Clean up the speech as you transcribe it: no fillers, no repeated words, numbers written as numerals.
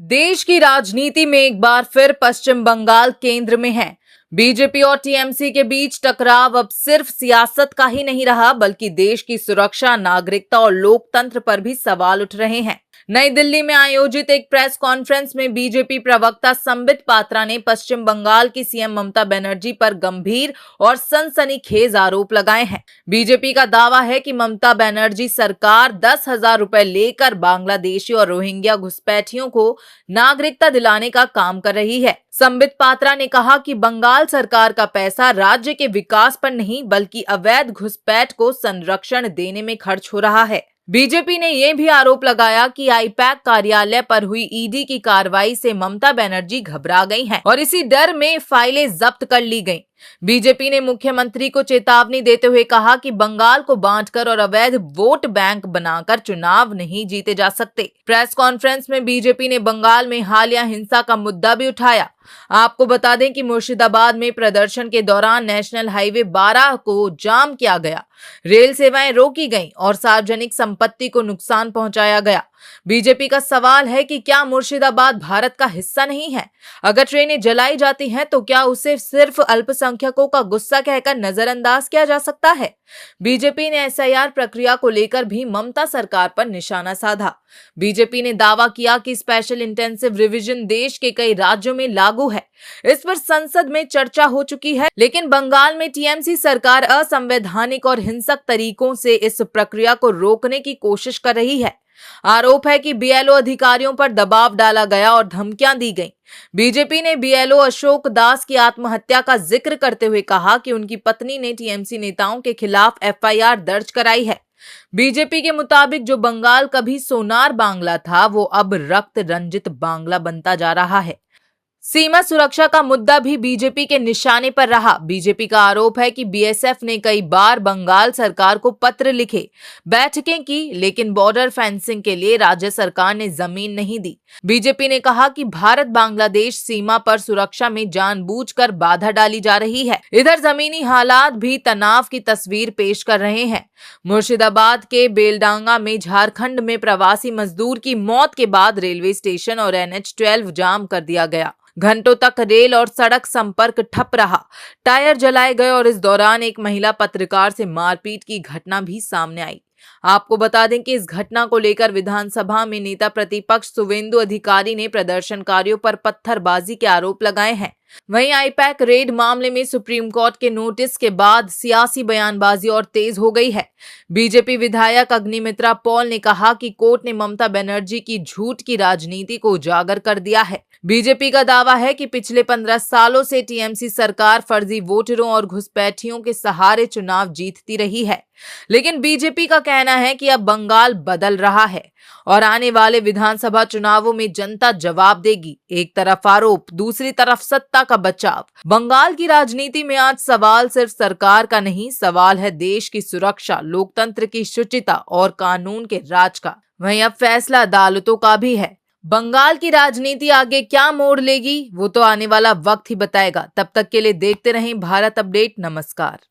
देश की राजनीति में एक बार फिर पश्चिम बंगाल केंद्र में है। बीजेपी और टीएमसी के बीच टकराव अब सिर्फ सियासत का ही नहीं रहा, बल्कि देश की सुरक्षा, नागरिकता और लोकतंत्र पर भी सवाल उठ रहे हैं। नई दिल्ली में आयोजित एक प्रेस कॉन्फ्रेंस में बीजेपी प्रवक्ता संबित पात्रा ने पश्चिम बंगाल की सीएम ममता बनर्जी पर गंभीर और सनसनीखेज आरोप लगाए हैं। बीजेपी का दावा है कि ममता बनर्जी सरकार 10,000 रुपए लेकर बांग्लादेशी और रोहिंग्या घुसपैठियों को नागरिकता दिलाने का काम कर रही है। संबित पात्रा ने कहा कि बंगाल सरकार का पैसा राज्य के विकास पर नहीं, बल्कि अवैध घुसपैठ को संरक्षण देने में खर्च हो रहा है। बीजेपी ने यह भी आरोप लगाया कि आईपैक कार्यालय पर हुई ईडी की कार्रवाई से ममता बनर्जी घबरा गई हैं और इसी डर में फाइलें जब्त कर ली गईं। बीजेपी ने मुख्यमंत्री को चेतावनी देते हुए कहा कि बंगाल को बांटकर और अवैध वोट बैंक बनाकर चुनाव नहीं जीते जा सकते। प्रेस कॉन्फ्रेंस में बीजेपी ने बंगाल में हालिया हिंसा का मुद्दा भी उठाया। आपको बता दें कि मुर्शिदाबाद में प्रदर्शन के दौरान नेशनल हाईवे 12 को जाम किया गया, रेल सेवाएं रोकी गईं और सार्वजनिक संपत्ति को नुकसान पहुंचाया गया। बीजेपी का सवाल है कि क्या मुर्शिदाबाद भारत का हिस्सा नहीं है? अगर ट्रेनें जलाई जाती हैं तो क्या उसे सिर्फ अल्पसंख्यकों का गुस्सा कहकर नजरअंदाज किया जा सकता है? बीजेपी ने एसआईआर प्रक्रिया को लेकर भी ममता सरकार पर निशाना साधा। बीजेपी ने दावा किया कि स्पेशल इंटेंसिव रिवीजन देश के कई राज्यों में लागू है। इस पर संसद में चर्चा हो चुकी है, लेकिन बंगाल में टीएमसी सरकार असंवैधानिक और हिंसक तरीकों से इस प्रक्रिया को रोकने की कोशिश कर रही है। आरोप है कि बीएलओ अधिकारियों पर दबाव डाला गया और धमकियां दी गईं। बीजेपी ने बीएलओ अशोक दास की आत्महत्या का जिक्र करते हुए कहा कि उनकी पत्नी ने टीएमसी नेताओं के खिलाफ एफआईआर दर्ज कराई है। बीजेपी के मुताबिक जो बंगाल कभी सोनार बांग्ला था, वो अब रक्त रंजित बांग्ला बनता जा रहा है। सीमा सुरक्षा का मुद्दा भी बीजेपी के निशाने पर रहा। बीजेपी का आरोप है कि बीएसएफ ने कई बार बंगाल सरकार को पत्र लिखे, बैठकें की, लेकिन बॉर्डर फेंसिंग के लिए राज्य सरकार ने जमीन नहीं दी। बीजेपी ने कहा कि भारत बांग्लादेश सीमा पर सुरक्षा में जानबूझकर बाधा डाली जा रही है। इधर जमीनी हालात भी तनाव की तस्वीर पेश कर रहे हैं। मुर्शिदाबाद के बेलडांगा में झारखंड में प्रवासी मजदूर की मौत के बाद रेलवे स्टेशन और NH-12 जाम कर दिया गया। घंटों तक रेल और सड़क संपर्क ठप रहा, टायर जलाए गए और इस दौरान एक महिला पत्रकार से मारपीट की घटना भी सामने आई। आपको बता दें कि इस घटना को लेकर विधानसभा में नेता प्रतिपक्ष सुवेंदु अधिकारी ने प्रदर्शनकारियों पर पत्थरबाजी के आरोप लगाए हैं। वहीं आईपैक रेड मामले में सुप्रीम कोर्ट के नोटिस के बाद सियासी बयानबाजी और तेज हो गई है। बीजेपी विधायक अग्निमित्रा पॉल ने कहा कि कोर्ट ने ममता बनर्जी की झूठ की राजनीति को उजागर कर दिया है। बीजेपी का दावा है कि पिछले 15 सालों से टीएमसी सरकार फर्जी वोटरों और घुसपैठियों के सहारे चुनाव जीतती रही है, लेकिन बीजेपी का कहना है कि अब बंगाल बदल रहा है और आने वाले विधानसभा चुनावों में जनता जवाब देगी। एक तरफ आरोप, दूसरी तरफ सत्ता का बचाव। बंगाल की राजनीति में आज सवाल सिर्फ सरकार का नहीं, सवाल है देश की सुरक्षा, लोकतंत्र की शुचिता और कानून के राज का। वहीं अब फैसला अदालतों का भी है। बंगाल की राजनीति आगे क्या मोड़ लेगी, वो तो आने वाला वक्त ही बताएगा। तब तक के लिए देखते रहें भारत अपडेट। नमस्कार।